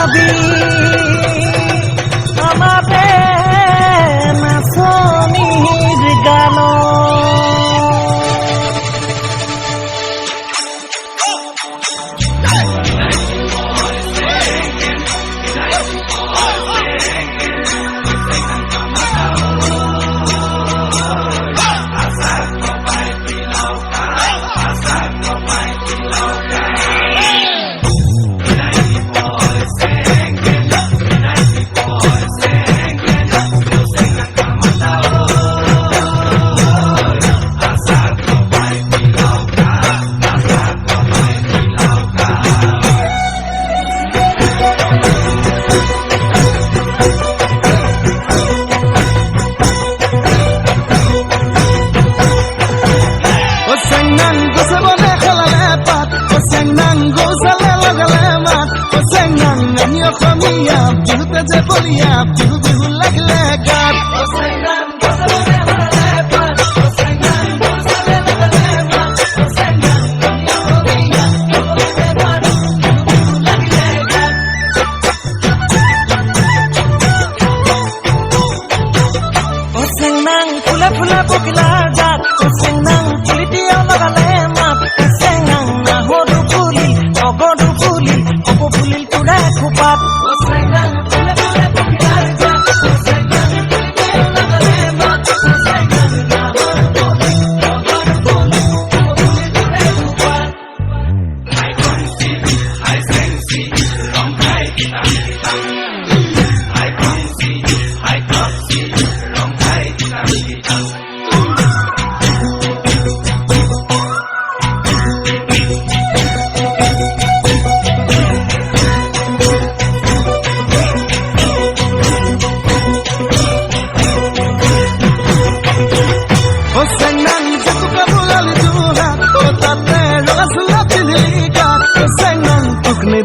নদী আমাতে নাচনিৰ গান বিহু লাগিলে গাত ফুলে ফুলে পকিলা জাত চেংনাং ফুলি দিয়া লগালে মাত চেংনাং নাহৰু ফুলি অগৰু ফুলি অপ ফুলিল পুৰা খোপাত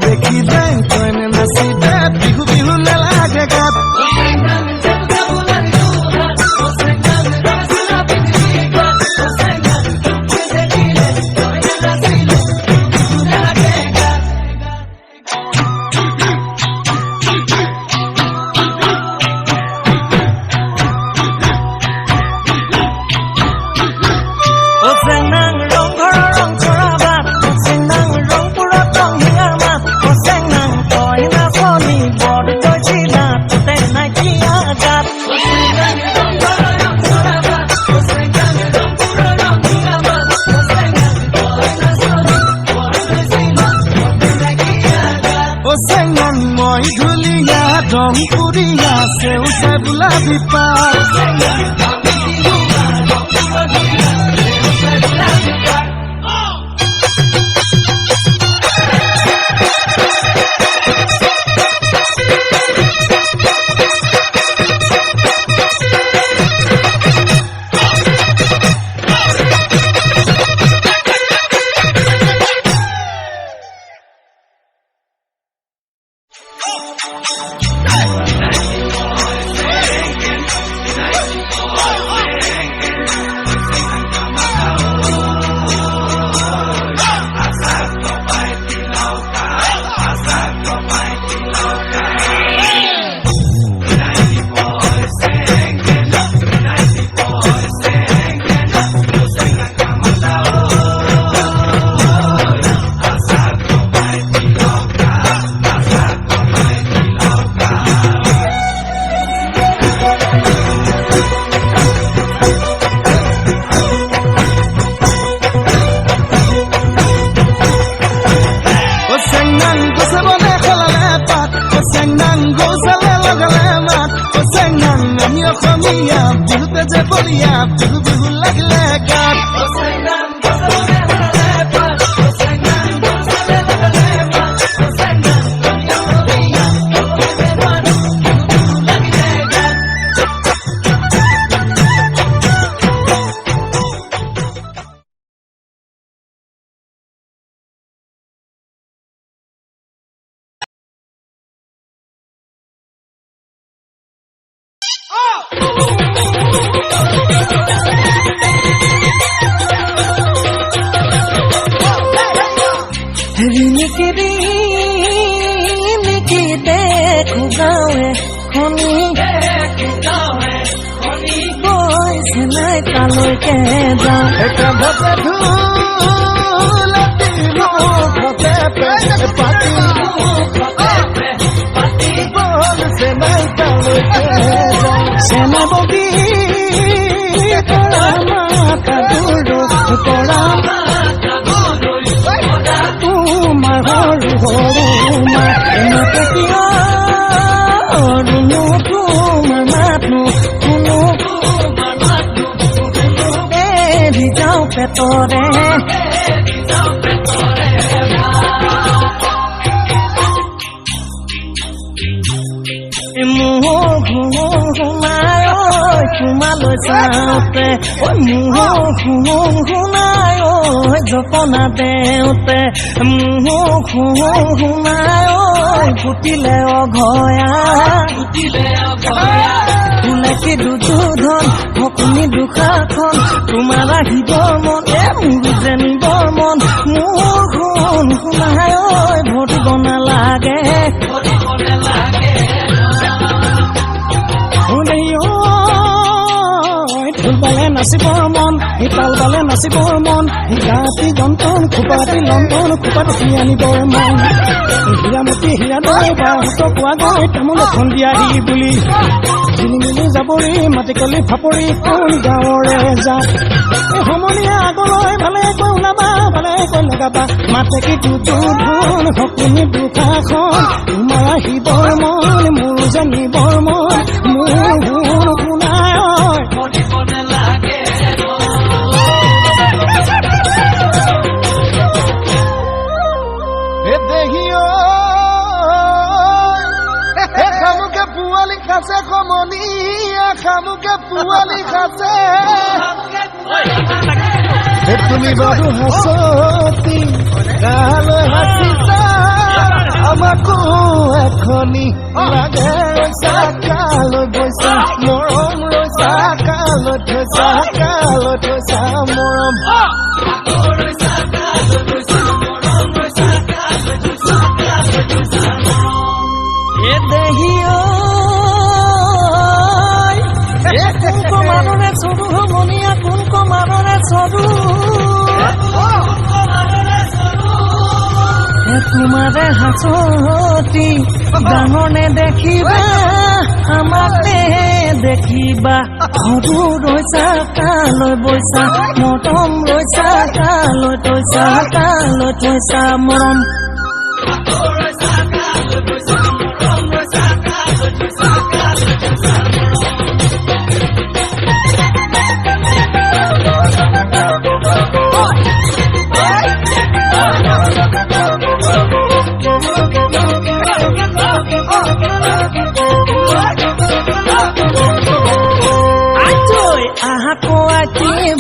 দেখি দেন কইনে নাচিবে বিহু বিহু নেলাগে গাত মই ধুলিয়া রং পুরিয়া সেউছে গুলাবি পাত বিহুতে যে বলিয়া বিহু বিহু লাগিলে গাত রিনিকি রিনিকি দে খনি গৈছে নাই তালৈকে যাওঁ একেভতে ঢোলতি মুখতে পাতি গৈছে নাই তালৈকে যাওঁ চেনা বগী কৰা মাথা গুৰু কৰা তোমাৰ সৰু সৰু মা এনেকে কিয় ৰুণু তোমাৰ মাতনো শুনো এৰি যাওঁ পেটৰে শুনাই তোমালৈ চাওঁতে শুনাই জপনা দেওঁতে শুনাই ফুটিলে অঘয়া ফুলাকি দুধন সপনি দুখাখন তোমাৰ আহিব মন মোৰ যেনিব মন মোৰ শুনাই ভৰিব নালাগে ঢোল বালে নাচিবৰ মন তাল বালে নাচিবৰ মন ৰাতি যন্তন খোপাতি লণ্ঠন খোপাত উঠি আনিবৰ মন হীৰামতী হীৰা দৈ বাহঁত পোৱা গৈ তামোল এখন দিয়াহি বুলি জিলিমিলি যাবৰি মাটিকলি ফাপৰি কোন গাঁৱৰে যা সমনীয়া আগলৈ ভালে কৈ ওলাবা ভালে কৈ লগাবা মাতে কি দুধন সপোনি দুখাখন তোমাৰ আহিবৰ মন মোৰ জানিবৰ মন মোৰ শুনাই খামুকে পোৱালি খাছে সমনীয়া খামুকে পোৱালি খাছে তুমি বাৰু হাসতি কালৈ হাসিছা আমাকো এখনি লাগে ৰৈছা কালৈ গৈছা মৰম ৰৈছা কালৈ থৈছা মৰম কোনকো মানৰে চৰু সমনীয়া কোনকো মানৰে চৰু তোমাৰে হাসতি ডাঙৰ নেদেখিবা আমাকে দেখিবা সৰু ৰৈছা কালৈ বৈছা মৰম ৰৈছা কালৈ থৈছা মৰম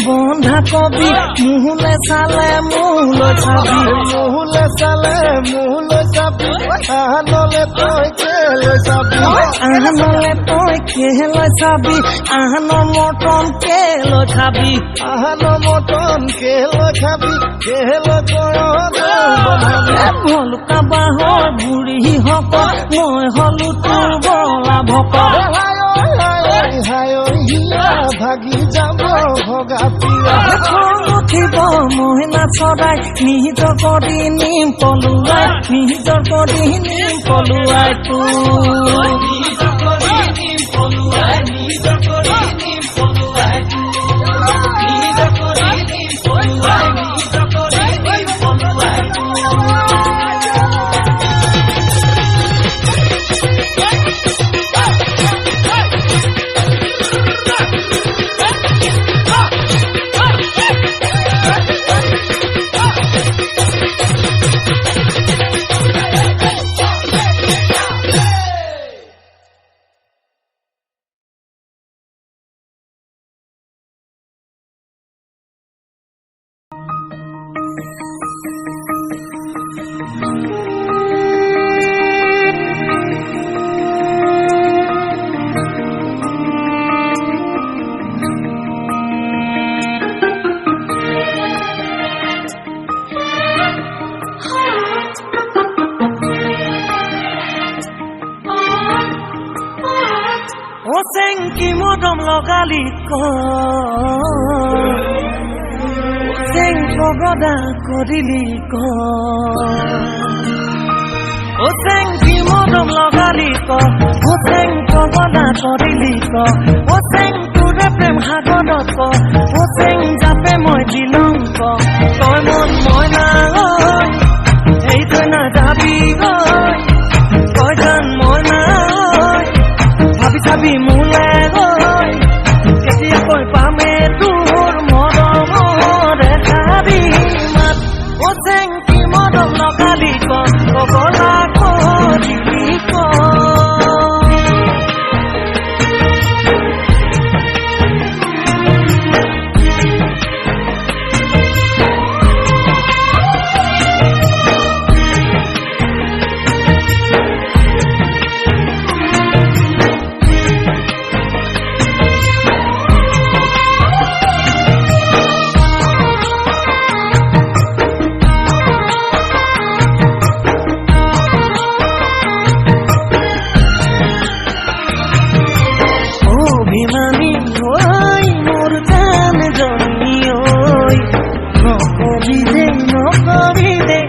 বন্ধা কবি মুহুলে চালে মুহুলৈ চাবি আহনলে তই কেলৈ চাবি আহনৰ মটন কেলৈ খাবি ভলুকা বাঁহৰ বুঢ়ী হকত মই হলো তোৰ বলা ভকত ভাগি যাব ভগা পিয়া উঠিব মহিলা চৰাই নিজৰ কৰি নিম পলুৱাই চেংকি মদম লগালি ক চেং পগদা কৰিলি ক ও চেংকি মদম লগালি ক ও চেং পগদা কৰিলি ক ও চেং তোৰে প্ৰেম সাগৰত ক ও চেং জাপে মই দিলং ক তই মন মই নাই এই তই নাযাবি গৈ তই জান মই নাই ভাবি চাবি মোলে গৈ কেতিয়াকৈ পামে তোৰ মৰমৰ দেখাবি মাত ও চেংকি মদম লগালি ক পগলা কৰিলি ক অভিমানী ঐ মোৰ জান জনী ঐ নকবি দে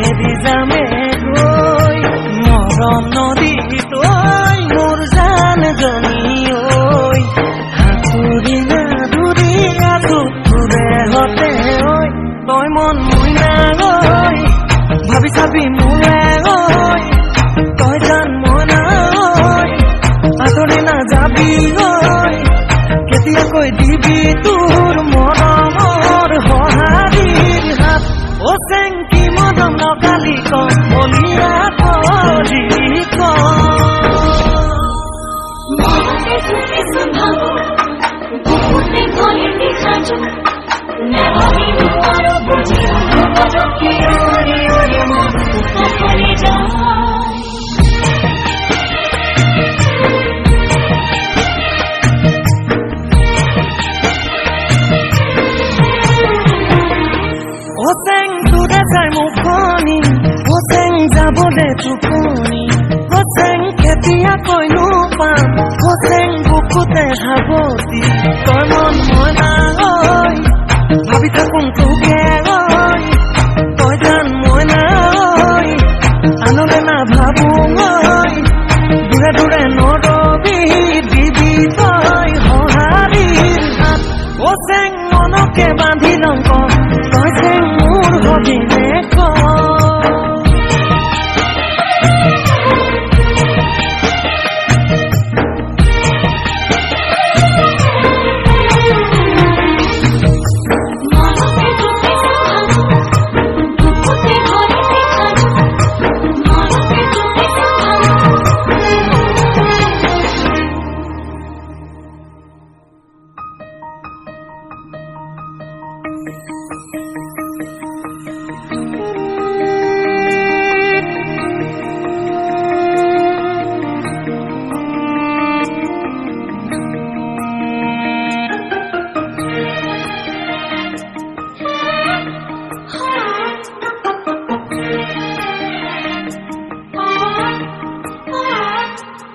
এৰি যামে গৈ মৰণ নদীত ঐ মোৰ জান জনী ঐ সাঁতুৰি নাদুৰি আছো তোৰে হতে ঐ তই মন মই নাই ভাবি চাবি মোলে ঐ তই জান মই নাই আঁতৰি নাযাবি গৈ কেতিয়াকৈ দিবি তোৰ মৰমৰ সঁহাৰিৰ হাত ও চেংকি মদম লগালি ক বলিয়া কৰিলি ক ও চেং তোৰে যাই মুখনি ও চেং যাবলে টোপনি ও চেং কেতিয়াকৈ নোপাম ও চেং বুকুতে সাৱতি তই মন মই নাই ভাবি থাকোঁ তোকে গৈ তই জান মই নাই আনলে নাভাবোঁ গৈ দূৰে দূৰে নৰবি দিবি তই সঁহাৰিৰ হাত ও চেং মনকে বান্ধি লং ক তই চেং মোৰ হবিনে ক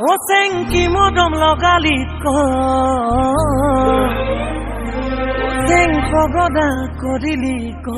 ও চেংকি মদম লগালি ক চেং পগদা কৰিলি ক